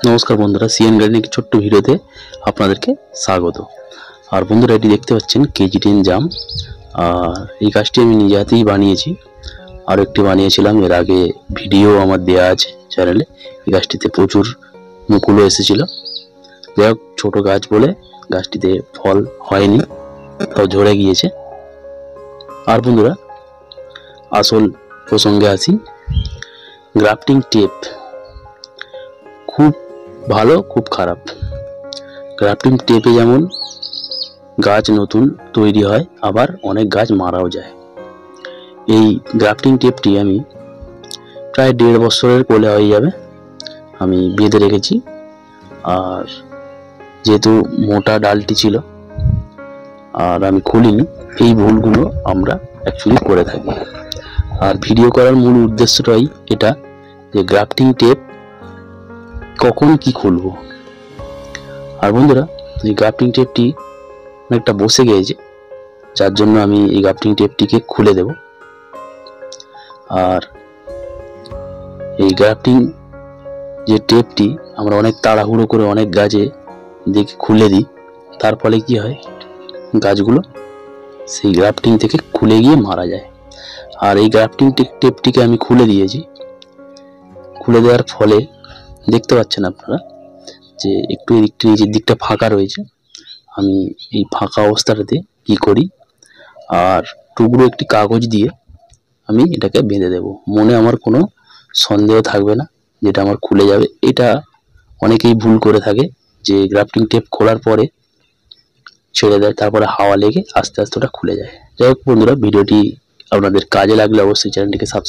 নমস্কার বন্ধুরা, সিএন গার্ডেনের একটি ছোট্ট ভিডিওতে আপনাদেরকে স্বাগত। আর বন্ধুরা, এটি দেখতে পাচ্ছেন কেজি10 জাম। আর এই গাছটি আমি নিজে হাতেই বানিয়েছি। আরও একটি বানিয়েছিলাম, এর আগে ভিডিও আমার দেওয়া আছে চ্যানেলে। এই গাছটিতে প্রচুর মুকুলও এসেছিল। যাই হোক, ছোটো গাছ বলে গাছটিতে ফল হয়নি, তাও ঝরে গিয়েছে। আর বন্ধুরা, আসল প্রসঙ্গে আসি। গ্রাফটিং টেপ খুব ভালো, খুব খারাপ। গ্রাফটিং টেপে যেমন গাছ নতুন তৈরি হয়, আবার অনেক গাছ মারাও যায়। এই গ্রাফটিং টেপটি আমি প্রায় 1.5 বছরের কোলে হয়ে যাবে আমি বেঁধে রেখেছি। আর যেহেতু মোটা ডালটি ছিল আর আমি খুলিনি, এই ভুলগুলো আমরা অ্যাকচুয়ালি করে থাকি। আর ভিডিও করার মূল উদ্দেশ্যটাই এটা, যে গ্রাফটিং টেপ কখন কি খুলবো। আর বন্ধুরা, এই গ্রাফটিং টেপটি অনেকটা বসে গিয়েছে, যার জন্য আমি এই গ্রাফটিং টেপটিকে খুলে দেব। আর এই গ্রাফটিং যে টেপটি আমরা অনেক তাড়াহুড়ো করে অনেক গাছে দেখে খুলে দিই, তার ফলে কি হয়, গাছগুলো সেই গ্রাফটিং থেকে খুলে গিয়ে মারা যায়। আর এই গ্রাফটিং টেপটিকে আমি খুলে দিয়েছি। খুলে দেওয়ার ফলে দেখতে পাচ্ছেন আপনারা যে একটু নিচের দিকটা ফাঁকা রয়েছে। আমি এই ফাঁকা অবস্থাটাতে কি করি, আর টুকরো একটি কাগজ দিয়ে আমি এটাকে বেঁধে দেব। মনে আমার কোনো সন্দেহ থাকবে না যেটা আমার খুলে যাবে। এটা অনেকেই ভুল করে থাকে, যে গ্রাফটিং টেপ খোলার পরে ছেড়ে দেয়, তারপরে হাওয়া লেগে আস্তে আস্তে ওটা খুলে যায়। যাই হোক বন্ধুরা, ভিডিওটি আপনাদের কাজে লাগলে অবশ্যই চ্যানেলটিকে সাবস্ক্রাইব